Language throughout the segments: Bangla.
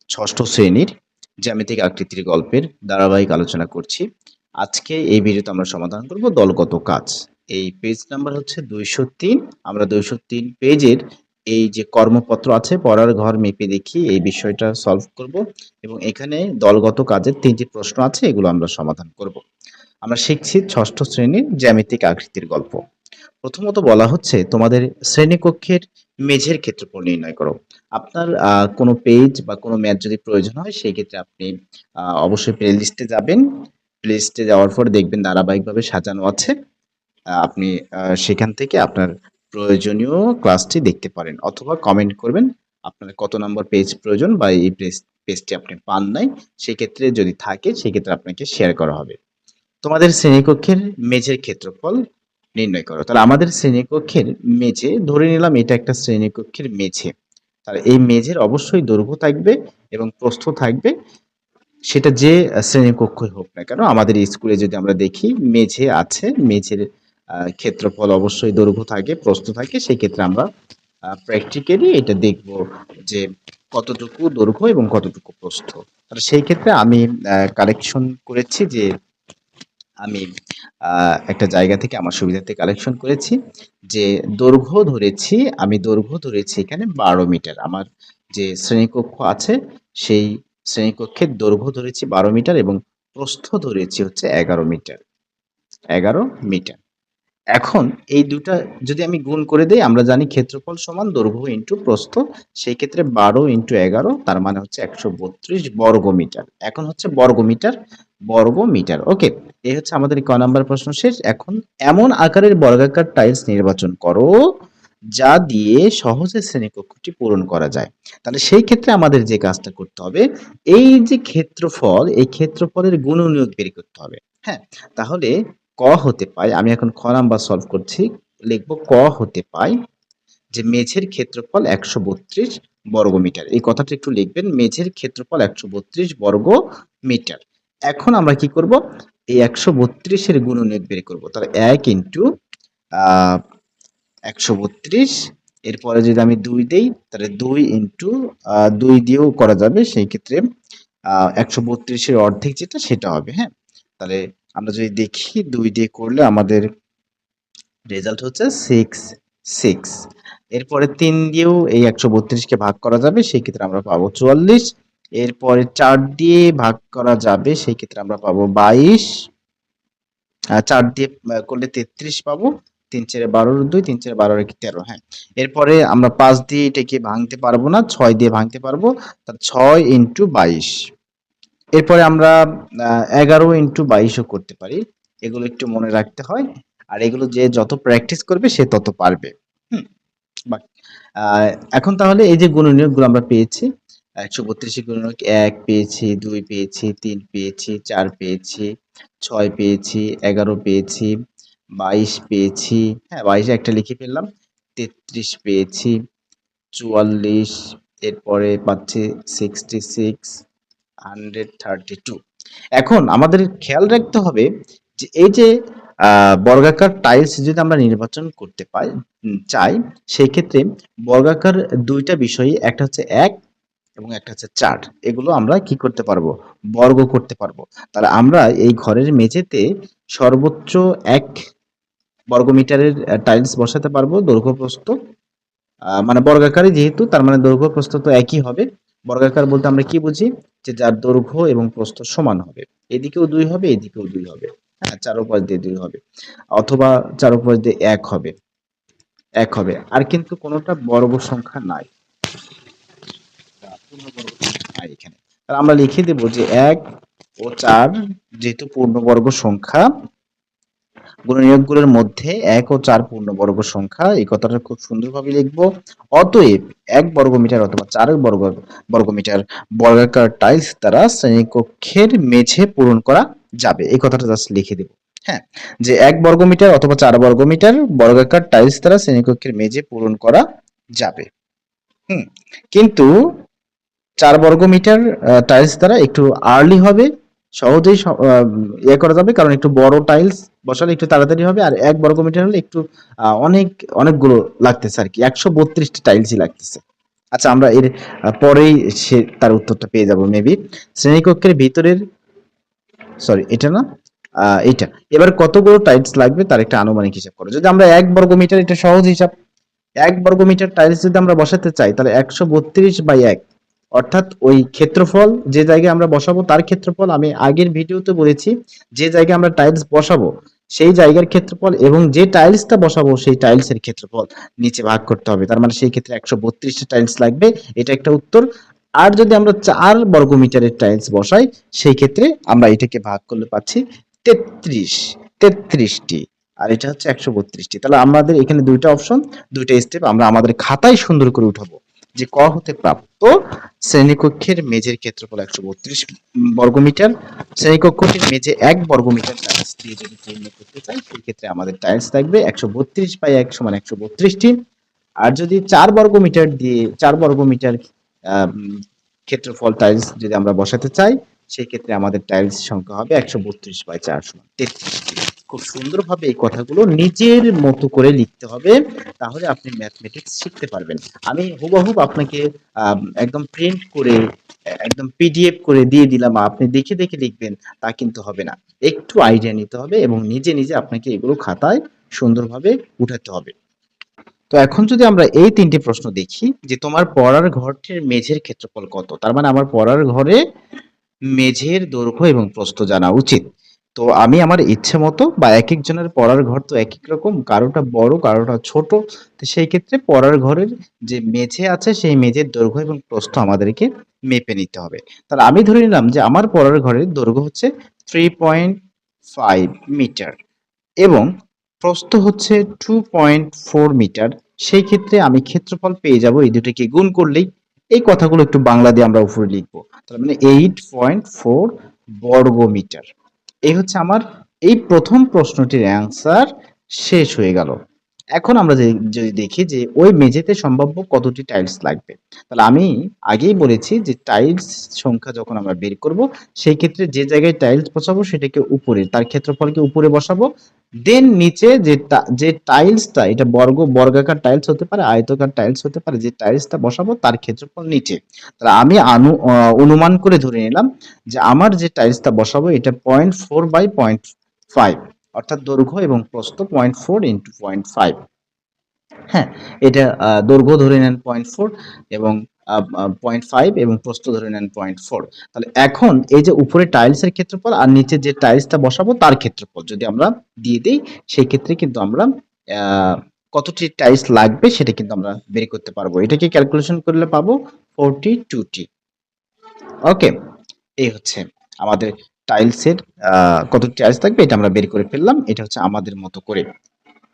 ষষ্ঠ শ্রেণীর জ্যামিতিক আকৃতির গল্পের ধারাবাহিক আলোচনা করছি। আজকে এই ভিডিওতে আমরা সমাধান করব দলগত কাজ। এই পেজ নাম্বার হচ্ছে 203। আমরা 203 পেজের এই যে কর্মপত্র আছে পড়ার ঘর মেপে দেখি এই বিষয়টা সলভ করব এবং এখানে দলগত কাজের 3টি প্রশ্ন আছে, এগুলো আমরা সমাধান করব। আমরা শিখছি ষষ্ঠ শ্রেণীর জ্যামিতিক আকৃতির গল্প। প্রথমত বলা হচ্ছে তোমাদের শ্রেণীকক্ষের মেঝের ক্ষেত্রফল নির্ণয় করো। আপনার কোনো পেজ বা কোনো ম্যাথ যদি প্রয়োজন হয় সেই ক্ষেত্রে আপনি অবশ্যই প্লে লিস্টে যাবেন। প্লে লিস্টে যাওয়ার পর দেখবেন ধারাবাহিকভাবে সাজানো আছে। আপনি সেখান থেকে আপনার প্রয়োজনীয় ক্লাসটি দেখতে পারেন অথবা কমেন্ট করবেন আপনার কত নম্বর পেজ প্রয়োজন বা এই পেজটি আপনি পান নাই, সেক্ষেত্রে যদি থাকে সেক্ষেত্রে আপনাকে শেয়ার করা হবে। তোমাদের শ্রেণীকক্ষের মেঝের ক্ষেত্রফল নির্ণয় করো। তাহলে আমাদের শ্রেণীকক্ষের মেঝে ধরে নিলাম এটা একটা শ্রেণীকক্ষের মেঝে। তাহলে এই মেঝের অবশ্যই দৈর্ঘ্য থাকবে এবং প্রস্থ থাকবে, সেটা যে শ্রেণীকক্ষই হোক না কেন। আমাদের স্কুলে যদি আমরা দেখি মেঝে আছে, মেঝের ক্ষেত্রফল অবশ্যই দৈর্ঘ্য থাকে, প্রস্থ থাকে, সেই ক্ষেত্রে আমরা প্র্যাকটিক্যালি এটা দেখব যে কতটুকু দৈর্ঘ্য এবং কতটুকু প্রস্থ। তাহলে সেই ক্ষেত্রে আমি কালেকশন করেছি যে আমি একটা জায়গা থেকে আমার সুবিধার্থে কালেকশন করেছি যে দৈর্ঘ্য ধরেছি এখানে 12 মিটার। আমার যে শ্রেণীকক্ষ আছে সেই শ্রেণীকক্ষের দৈর্ঘ্য ধরেছি 12 মিটার এবং প্রস্থ ধরেছি হচ্ছে 11 মিটার। 11 মিটার। এখন এই দুটা যদি আমি গুণ করে দেই, আমরা জানি ক্ষেত্রফল সমান দৈর্ঘ্য ইন্টু প্রস্থ। সেই ক্ষেত্রে 12 ইন্টু 11 তার মানে হচ্ছে 132 বর্গ মিটার। এখন হচ্ছে বর্গ মিটার। ওকে, এই হচ্ছে আমাদের ক নাম্বার প্রশ্ন শেষ। এখন এমন আকারের বর্গাকার টাইলস নির্বাচন করো যা দিয়ে সহজে শ্রেণীকক্ষটি পূরণ করা যায়। তাহলে সেই ক্ষেত্রে আমাদের যে কাজটা করতে হবে, এই যে ক্ষেত্রফল, এই ক্ষেত্রফলের গুণনীয়ক বের করতে হবে। হ্যাঁ, তাহলে ক হতে পায়, আমি এখন খ নাম্বার সলভ করছি, লিখব ক হতে পায় যে মেঝের ক্ষেত্রফল 132 বর্গ মিটার। এই কথাটা একটু লিখবেন, মেঝের ক্ষেত্রফল 132 বর্গ মিটার। এখন আমরা কি করব, এই 132 এর গুণনীয়ক বের করব। তাহলে 1 ইন্টু 132, এরপরে যদি আমি 2 দেই তাহলে 2 ইন্টু 2 দিয়েও করা যাবে, সেই ক্ষেত্রে 132 এর অর্ধেক যেটা সেটা হবে। হ্যাঁ, তাহলে আমরা যদি দেখি 2 দিয়ে করলে আমাদের রেজাল্ট হচ্ছে 6। এরপরে 3 দিয়েও এই 132 কে ভাগ করা যাবে, সেই ক্ষেত্রে আমরা পাবো 44। এরপরে 4 দিয়ে ভাগ করা যাবে, সেই ক্ষেত্রে আমরা পাবো 22। 4 দিয়ে করলে 33 পাবো। 3 4 12 2, 3 4 12 13। হ্যাঁ, এরপরে আমরা 5 দিয়ে এটাকে ভাঙতে পারবো না, 6 দিয়ে ভাঙতে পারবো। তাহলে 6 ইন্টু 22। এরপরে আমরা 11 ইন্টু 22ও করতে পারি। এগুলো একটু মনে রাখতে হয়, আর এগুলো যে যত প্র্যাকটিস করবে সে তত পারবে। হুম, বাহ। এখন তাহলে এই যে গুণনীয়কগুলো আমরা পেয়েছি, 132 এর গুণনীয়ক 1 পেয়েছি, 2 পেয়েছি, 3 পেয়েছি, 4 পেয়েছি, 6 পেয়েছি, 11 পেয়েছি, 22 পেয়েছি। হ্যাঁ, 22 এ একটা লিখে ফেললাম। 33 পেয়েছি, 44, এরপরে পাচ্ছি 66, 132। এখন আমাদের খেয়াল রাখতে হবে যে এই যে বর্গাকার টাইলস যদি আমরা নির্বাচন করতে চাই, সেই ক্ষেত্রে বর্গাকার দুইটা বিষয়, একটা হচ্ছে 1 এবং একটা হচ্ছে 4, এগুলো আমরা কি করতে পারবো, বর্গ করতে পারবো। তাহলে আমরা এই ঘরের মেঝেতে সর্বোচ্চ 1 বর্গমিটারের টাইলস বসাতে পারবো, দৈর্ঘ্য প্রস্থ মানে বর্গাকারই যেহেতু, তার মানে দৈর্ঘ্য প্রস্থ তো একই হবে। বর্গাকার বলতে আমরা কি বুঝি, যে যার দৈর্ঘ্য এবং প্রস্থ সমান হবে, এদিকেও 2 হবে এদিকেও 2 হবে। হ্যাঁ, চারোপাশ দিয়ে 2 হবে, অথবা চারোপাশ দিয়ে 1 হবে, 1 হবে। আর কিন্তু কোনোটা বর্গ সংখ্যা নাই, পূর্ণবর্গ সংখ্যা নাই এখানে। তাহলে আমরা লিখে দেব যে 1 ও 4 যেহেতু পূর্ণবর্গ সংখ্যা, গুণনীয়কগুলোর মধ্যে 1 ও 4 পূর্ণবর্গ সংখ্যা, এই কথাটা খুব সুন্দরভাবে লিখবো। অতএব 1 বর্গমিটার অথবা 4 বর্গমিটার বর্গাকার টাইলস দ্বারা শ্রেণীকক্ষের মেঝে পূরণ করা যাবে, এই কথাটা জাস্ট লিখে দেব। হ্যাঁ, যে 1 বর্গমিটার অথবা 4 বর্গমিটার বর্গাকার টাইলস দ্বারা শ্রেণীকক্ষের মেঝে পূরণ করা যাবে। কিন্তু 4 বর্গমিটার টাইলস দ্বারা একটু আর্লি হবে, সহজেই ইয়ে করা যাবে, কারণ একটু বড় টাইলস বসালে একটু তাড়াতাড়ি হবে। আর 1 বর্গমিটার হলে একটু অনেকগুলো লাগতেছে আর কি, 132টি টাইলসই লাগতেছে। আচ্ছা, আমরা এর পরেই সে তার উত্তরটা পেয়ে যাব মেবি। শ্রেণীকক্ষের ভিতরের, সরি এটা না, এইটা। এবার কতগুলো টাইলস লাগবে তার একটা আনুমানিক হিসাব করো। যদি আমরা ১ বর্গ মিটার, এটা সহজ হিসাব। ১ বর্গ মিটার টাইলস যদি আমরা বসাতে চাই তাহলে ১৩২/১, অর্থাৎ ওই ক্ষেত্রফল যে জায়গায় আমরা বসাবো তার ক্ষেত্রফল, আমি আগের ভিডিওতে বলেছি যে জায়গায় আমরা টাইলস বসাবো সেই জায়গার ক্ষেত্রফল এবং যে টাইলসটা বসাবো সেই টাইলসের ক্ষেত্রফল নিচে ভাগ করতে হবে। তার মানে সেই ক্ষেত্রে ১৩২টা টাইলস লাগবে। এটা একটা উত্তর। আর যদি আমরা ৪ বর্গ মিটারের টাইলস বসাই সেই ক্ষেত্রে আমরা এটাকে ভাগ করলে পাচ্ছি ৩৩, ৩৩টি। আর এটা হচ্ছে ১৩২টি। তাহলে আমাদের এখানে ২টা অপশন, ২টা স্টেপ আমরা আমাদের খাতায় সুন্দর করে উঠাবো যে ক হতে প্রাপ্ত শ্রেণীকক্ষের মেঝের ক্ষেত্রফল ১৩২ বর্গমিটার। শ্রেণীকক্ষটির মেঝে ১ বর্গমিটার টাইলস দিয়ে যদি নির্ণয় করতে চাই সেই ক্ষেত্রে আমাদের টাইলস লাগবে ১৩২/১ সমান ১৩২টি। আর যদি ৪ বর্গমিটার দিয়ে ৪ বর্গমিটার ক্ষেত্রফল টাইলস যদি আমরা বসাতে চাই সেই ক্ষেত্রে আমাদের টাইলস সংখ্যা হবে ১৩২/৪ সমান ৩৩টি। খুব সুন্দরভাবে এই কথাগুলো নিজের মতো করে লিখতে হবে, তাহলে আপনি ম্যাথমেটিক্স শিখতে পারবেন। আমি হুবহু আপনাকে একদম প্রিন্ট করে একদম পিডিএফ করে দিয়ে দিলাম, আপনি দেখে দেখে লিখবেন তা কিন্তু হবে না। একটু আইডিয়া নিতে হবে এবং নিজে নিজে আপনাকে এগুলো খাতায় সুন্দরভাবে উঠাতে হবে। তো এখন যদি আমরা এই ৩টি প্রশ্ন দেখি যে তোমার পড়ার ঘরটির মেঝের ক্ষেত্রফল কত? তার মানে আমার পড়ার ঘরে মেঝের দৈর্ঘ্য এবং প্রস্থ জানা উচিত। তো আমি আমার ইচ্ছে মতো বা একেকজনের পড়ার ঘর তো একেক রকম, কারোটা বড় কারোটা ছোট। তো সেই ক্ষেত্রে পড়ার ঘরের যে মেঝে আছে সেই মেঝের দৈর্ঘ্য এবং প্রস্থ আমাদেরকে মেপে নিতে হবে। তাহলে আমি ধরে নিলাম যে আমার পড়ার ঘরের দৈর্ঘ্য হচ্ছে 3.5 মিটার এবং প্রস্থ হচ্ছে 2.4 মিটার। সেই ক্ষেত্রে আমি ক্ষেত্রফল পেয়ে যাব এই দুটোকে গুণ করলেই। এই কথাগুলো একটু বাংলা দিয়ে আমরা উপরে লিখবো। তার মানে 8.4 বর্গ মিটার। এই হচ্ছে আমার এই প্রথম প্রশ্নটির অ্যান্সার। শেষ হয়ে গেল। এখন আমরা যদি দেখি যে ওই মেঝেতে সম্ভাব্য কতটি টাইলস লাগবে, তাহলে আমি আগেই বলেছি যে টাইলস সংখ্যা যখন আমরা বের করব সেই ক্ষেত্রে যে জায়গায় টাইলস বসাবো সেটাকে উপরে, তার ক্ষেত্রফলকে উপরে বসাবো। দেন নিচে যে টাইলসটা, এটা বর্গাকার টাইলস হতে পারে, আয়তাকার টাইলস হতে পারে, যে টাইলসটা বসাবো তার ক্ষেত্রফল নিচে। তাহলে আমি অনুমান করে ধরে নিলাম যে আমার যে টাইলসটা বসাবো এটা 0.4/0.5, অর্থাৎ দৈর্ঘ্য এবং প্রস্থ 0.4 ইন্টু 0.5। হ্যাঁ, এটা দৈর্ঘ্য ধরে নেন 0.4 এবং 0.5 এবং প্রস্থ ধরে নেন 0.4। তাহলে এখন এই যে উপরে টাইলসের ক্ষেত্রফল আর নিচে যে টাইলসটা বসাবো তার ক্ষেত্রফল যদি আমরা দিয়ে দিই সেই ক্ষেত্রে কিন্তু আমরা কতটি টাইলস লাগবে সেটা কিন্তু আমরা বের করতে পারবো। এটাকে ক্যালকুলেশন করলে পাবো 42টি। ওকে, এই হচ্ছে আমাদের টাইলসের কতটি টাইলস লাগবে এটা আমরা বের করে ফেললাম। এটা হচ্ছে আমাদের মতো করে।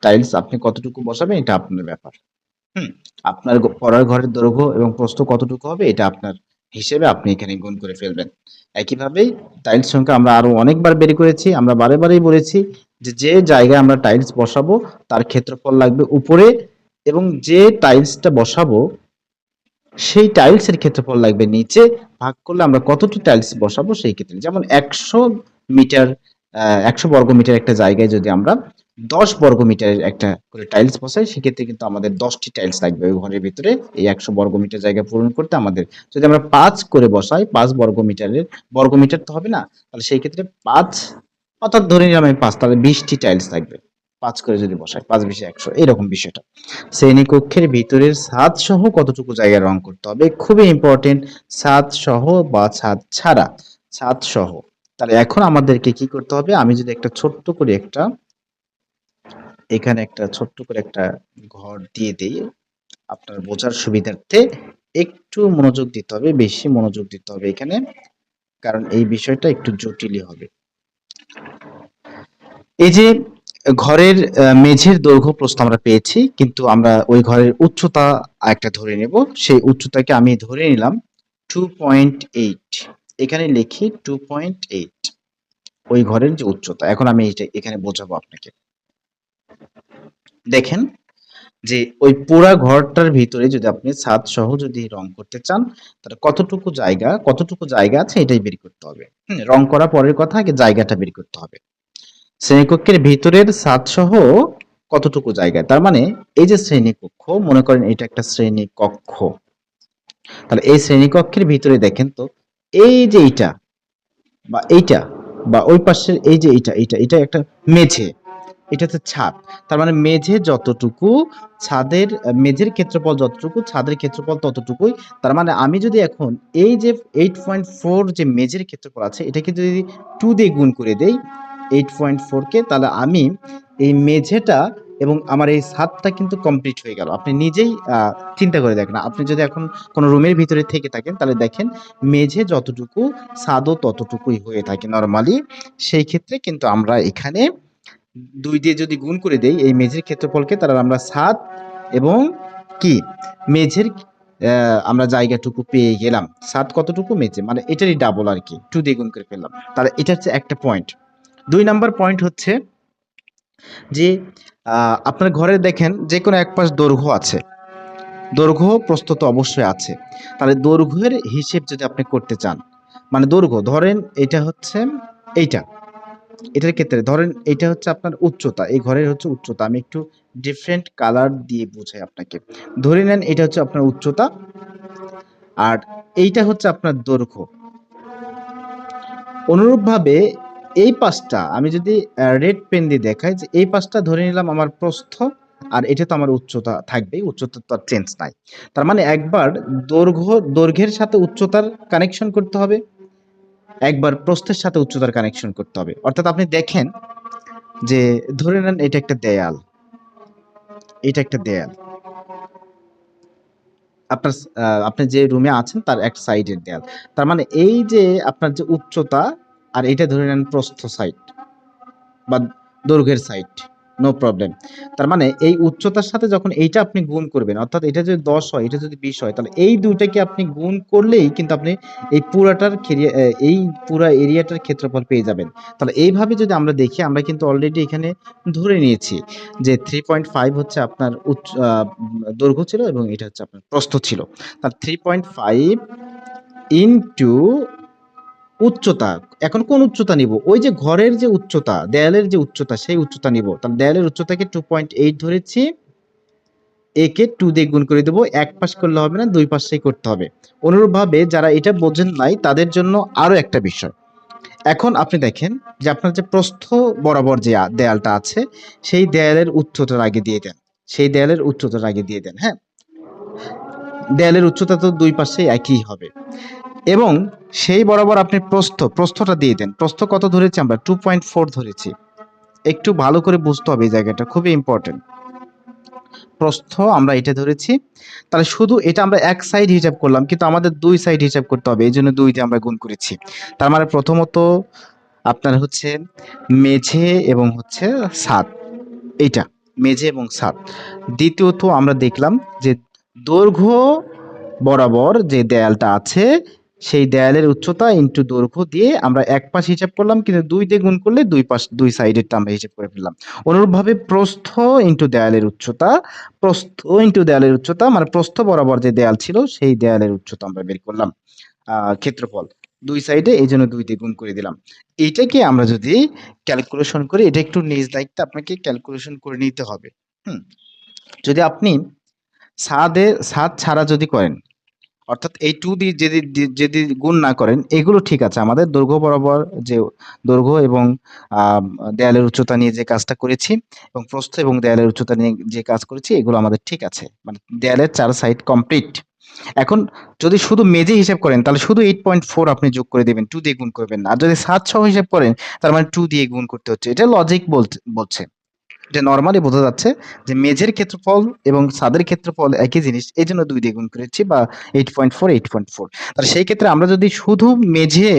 টাইলস আপনি কতটুকু বসাবেন এটা আপনার ব্যাপার। হুম, আপনার পড়ার ঘরের দৈর্ঘ্য এবং প্রস্থ কতটুকু হবে এটা আপনার হিসেবে আপনি এখানে গুণ করে ফেলবেন। একইভাবেই টাইলস সংখ্যা আমরা আরো অনেকবার বের করেছি। আমরা বারেবারেই বলেছি যে যে জায়গায় আমরা টাইলস বসাবো তার ক্ষেত্রফল লাগবে উপরে এবং যে টাইলসটা বসাবো সেই টাইলসের ক্ষেত্রফল লাগবে নিচে। ভাগ করলে আমরা কতটি টাইলস বসাবো সেই ক্ষেত্রে, যেমন ১০০ মিটার ১০০ বর্গ মিটার একটা জায়গায় যদি আমরা ১০ বর্গ মিটারের একটা করে টাইলস বসাই সেক্ষেত্রে কিন্তু আমাদের ১০টি টাইলস লাগবে ওই ঘরের ভিতরে এই ১০০ বর্গ মিটার জায়গা পূরণ করতে আমাদের। যদি আমরা ৫ করে বসাই ৫ বর্গ মিটারের, বর্গ মিটার তো হবে না, তাহলে সেই ক্ষেত্রে ৫ অর্থাৎ ধরে নিলাম আমি ৫, তাহলে ২০টি টাইলস লাগবে ৫ করে যদি বসাই, ৫ ২০ ১০০ এরকম বিষয়টা। শ্রেণীকক্ষের ভিতরের ছাদ সহ কতটুকু জায়গা রং করতে হবে, খুবই ইম্পর্টেন্ট। ছাদ সহ বা ছাদ ছাড়া, ছাদ সহ। তাহলে এখন আমাদেরকে কি করতে হবে, আমি যদি একটা ছোট্ট করে একটা এখানে একটা ছোট্ট করে একটা ঘর দিয়ে দেই আপনার বোঝার সুবিধার্থে। একটু মনোযোগ দিতে হবে, বেশি মনোযোগ দিতে হবে এখানে, কারণ এই বিষয়টা একটু জটিলই হবে। এই যে ঘরের মেঝের দৈর্ঘ্য প্রস্থ আমরা পেয়েছি, কিন্তু আমরা ওই ঘরের উচ্চতা একটা ধরে নেব। সেই উচ্চতাকে আমি ধরে নিলাম 2.8। এখানে লিখি 2.8 ওই ঘরের যে উচ্চতা। এখন আমি এটা এখানে বোঝাবো আপনাকে। দেখেন যে ওই পুরা ঘরটার ভিতরে যদি আপনি ছাদ সহ যদি রং করতে চান তাহলে কতটুকু জায়গা আছে এটাই বের করতে হবে। রং করা পরের কথা, আগে জায়গাটা বের করতে হবে। শ্রেণীকক্ষের ভিতরের ছাদ সহ কতটুকু জায়গা, তার মানে এই যে শ্রেণীকক্ষ, মনে করেন এটা একটা শ্রেণীকক্ষ, তাহলে এই শ্রেণীকক্ষের ভিতরে দেখেন তো, এই যে এইটা বা এইটা বা ওই পাশের এই যে এটা একটা মেঝে, এটা হচ্ছে ছাদ। তার মানে মেঝে যতটুকু, ছাদের মেঝের ক্ষেত্রফল যতটুকু, ছাদের ক্ষেত্রফল ততটুকুই। তার মানে আমি যদি এখন এই যে 8.4 যে মেঝের ক্ষেত্রফল আছে এটাকে যদি 2 দিয়ে গুণ করে দেই 8.4 কে, তাহলে আমি এই মেঝেটা এবং আমার এই ছাদটা কিন্তু কমপ্লিট হয়ে গেল। আপনি নিজেই চিন্তা করে দেখেন। আপনি যদি এখন কোনো রুমের ভিতরে থেকে থাকেন তাহলে দেখেন মেঝে যতটুকু ছাদও ততটুকুই হয়ে থাকে নরমালি। সেই ক্ষেত্রে কিন্তু আমরা এখানে 2 দিয়ে যদি গুণ করে দেই এই মেঝের ক্ষেত্রফলকে, তাহলে আমরা ছাদ এবং কি মেঝের আমরা জায়গাটুকু পেয়ে গেলাম। ছাদ কতটুকু, মেঝে মানে এটারই ডাবল আর কি, 2 দিয়ে গুণ করে ফেললাম। তাহলে এটা হচ্ছে একটা পয়েন্ট। 2 নাম্বার পয়েন্ট হচ্ছে যে আপনার ঘরে দেখেন যে কোনো এক পাশ দৈর্ঘ্য আছে, দৈর্ঘ্য প্রস্থ তো অবশ্যই আছে। তাহলে দৈর্ঘ্যের হিসেব যদি আপনি করতে চান, মানে দৈর্ঘ্য ধরেন এটা হচ্ছে এইটা, এটার ক্ষেত্রে ধরেন এটা হচ্ছে আপনার উচ্চতা, এই ঘরের হচ্ছে উচ্চতা। আমি একটু ডিফারেন্ট কালার দিয়ে বোঝাই আপনাকে। ধরে নেন এটা হচ্ছে আপনার উচ্চতা আর এইটা হচ্ছে আপনার দৈর্ঘ্য। অনুরূপভাবে এই পাশটা আমি যদি রেড পেন দিয়ে দেখাই, যে এই পাশটা ধরে নিলাম আমার প্রস্থ আর এটা তো আমার উচ্চতা থাকবেই, উচ্চতা তো আর চেঞ্জ নাই। তার মানে একবার দৈর্ঘ্যের সাথে উচ্চতার কানেকশন করতে হবে, একবার প্রস্থের সাথে উচ্চতার কানেকশন করতে হবে। অর্থাৎ আপনি দেখেন যে ধরে নেন এটা একটা দেয়াল, এটা একটা দেয়াল আপনার আপনি যে রুমে আছেন তার এক সাইডের দেয়াল। তার মানে এই যে আপনার যে উচ্চতা আর এটা ধরে নেন প্রস্থ সাইড বা দৈর্ঘ্যের সাইড, নো প্রবলেম। তার মানে এই উচ্চতার সাথে যখন এইটা আপনি গুণ করবেন, অর্থাৎ এটা যদি 10 হয় এটা যদি 20 হয়, তাহলে এই দুইটাকে আপনি গুণ করলেই কিন্তু আপনি এই পুরাটার এই পুরা এরিয়াটার ক্ষেত্রফল পেয়ে যাবেন। তাহলে এইভাবে যদি আমরা দেখি, আমরা কিন্তু অলরেডি এখানে ধরে নিয়েছি যে 3.5 হচ্ছে আপনার দৈর্ঘ্য ছিল এবং এটা হচ্ছে আপনার প্রস্থ ছিল। তাহলে 3.5 ইনটু উচ্চতা। এখন কোন উচ্চতা নিব? ওই যে ঘরের যে উচ্চতা, দেয়ালের যে উচ্চতা সেই উচ্চতা নিব। তাহলে দেয়ালের উচ্চতাকে 2.8 ধরেছি। একে 2 দিয়ে গুণ করে দেব। এক পাশ করলে হবে না, দুই পাশেই করতে হবে। অনুরূপভাবে যারা এটা বোঝেন নাই তাদের জন্য আরো একটা বিষয়। এখন আপনি দেখেন যে আপনার যে প্রস্থ বরাবর যে দেয়ালটা আছে সেই দেয়ালের উচ্চতার আগে দিয়ে দেন। সেই দেয়ালের উচ্চতার আগে দিয়ে দেন, হ্যাঁ? দেয়ালের উচ্চতা তো দুই পাশেই একই হবে। এবং সেই বরাবর আপনি প্রস্থটা দিয়ে দেন। প্রস্থ কত ধরেছি আমরা? 2.4 ধরেছি। একটু ভালো করে বুঝতে হবে এই জায়গাটা, খুবই ইম্পর্টেন্ট। প্রস্থ আমরা এটা ধরেছি। তাহলে শুধু এটা আমরা এক সাইড হিসাব করলাম, কিন্তু আমাদের দুই সাইড হিসাব করতে হবে। এইজন্য 2 দিয়ে আমরা গুণ করেছি। তার মানে প্রথমত আপনার হচ্ছে মেঝে এবং হচ্ছে ছাদ, এইটা মেঝে এবং ছাদ। দ্বিতীয়ত আমরা দেখলাম যে দৈর্ঘ্য বরাবর যে দেয়ালটা আছে সেই দেয়ালের উচ্চতা ইনটু দৈর্ঘ্য দিয়ে আমরা এক পাশ হিসাব করলাম, কিন্তু 2 দিয়ে গুণ করলে দুই সাইডেরটা আমরা হিসাব করে ফেললাম। অনুরূপভাবে প্রস্থ ইনটু দেয়ালের উচ্চতা, প্রস্থ ইনটু দেয়ালের উচ্চতা মানে প্রস্থ বরাবর যে দেয়াল ছিল সেই দেয়ালের উচ্চতা আমরা বের করলাম। ক্ষেত্রফল দুই সাইডে, এই জন্য 2 দিয়ে গুণ করে দিলাম। এইটাকে আমরা যদি ক্যালকুলেশন করি, এটা একটু নিজ দায়িত্বে আপনাকে ক্যালকুলেশন করে নিতে হবে। হুম, যদি আপনি ছাদ ছাড়া যদি করেন, অর্থাৎ এই 2 দিয়ে যদি গুণ না করেন, এগুলো ঠিক আছে। আমাদের দৈর্ঘ্য বরাবর যে দৈর্ঘ্য এবং আম দেয়ালের উচ্চতা নিয়ে যে কাজটা করেছি এবং প্রস্থ এবং দেয়ালের উচ্চতা নিয়ে যে কাজ করেছি, এগুলো আমাদের ঠিক আছে। মানে দেয়ালের 4 সাইড কমপ্লিট। এখন যদি শুধু মেঝে হিসাব করেন তাহলে শুধু 8.4 আপনি যোগ করে দিবেন, 2 দিয়ে গুণ করবেন না। আর যদি ছাদ সহ হিসাব করেন তার মানে 2 দিয়ে গুণ করতে হচ্ছে। এটা লজিক বলছে। এটা নরমালি বোঝা যাচ্ছে যে মেঝের ক্ষেত্রফল এবং ছাদের ক্ষেত্রফল একই জিনিস। এইজন্য 2 দিয়ে গুণ করেছি বা 8.4 তাহলে সেই ক্ষেত্রে আমরা যদি শুধু মেঝে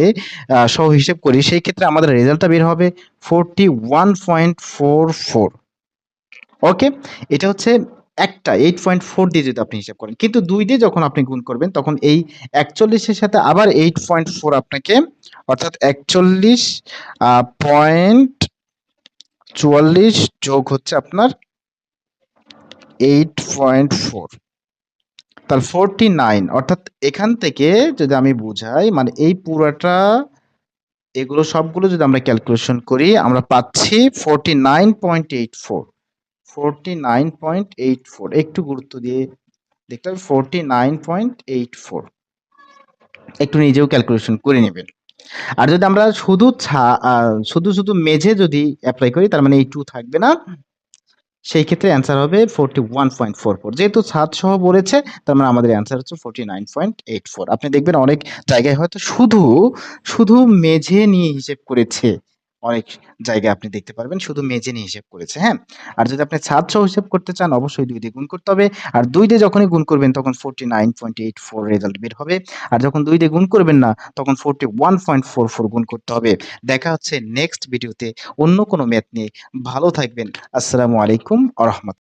সহ হিসেব করি সেই ক্ষেত্রে আমাদের রেজাল্টটা বের হবে 41.44। ওকে? এটা হচ্ছে একটা 8.4 দিয়ে যদি আপনি হিসাব করেন। কিন্তু 2 দিয়ে যখন আপনি গুণ করবেন তখন এই 41 এর সাথে আবার 8.4 আপনাকে, অর্থাৎ 41 পয়েন্ট 44 যোগ হচ্ছে আপনার 8.4, তাহলে 49। অর্থাৎ এখান থেকে যদি আমি বুঝাই মানে এই পুরাটা, এগুলো সবগুলো যদি আমরা ক্যালকুলেশন করি আমরা পাচ্ছি 49.84। একটু গুরুত্ব দিয়ে দেখতে হবে 49.84। একটু নিজেও ক্যালকুলেশন করে নেবেন। আর যদি আমরা শুধু মেঝে যদি এপ্লাই করি তার মানে এই 2 থাকবে না। সেই ক্ষেত্রে অ্যান্সার হবে 41.44। যেহেতু ছাদ সহ বলেছে তার মানে আমাদের অ্যান্সার হচ্ছে 49.84। আপনি দেখবেন অনেক জায়গায় হয়তো শুধু মেঝে নিয়ে হিসেব করেছে। অনেক জায়গায় আপনি দেখতে পারবেন শুধু মেঝে নিয়ে হিসেব করেছে, হ্যাঁ? আর যদি আপনি ছাদ সহ হিসাব করতে চান অবশ্যই 2 দিয়ে গুণ করতে হবে। আর 2 দিয়ে যখনই গুণ করবেন তখন 49.84 রেজাল্ট বের হবে। আর যখন 2 দিয়ে গুণ করবেন না তখন 41.44 গুণ করতে হবে। দেখা হচ্ছে নেক্সট ভিডিওতে অন্য কোনো ম্যাথ নিয়ে। ভালো থাকবেন। আসসালামু আলাইকুম ওয়া রাহমাতুল্লাহ।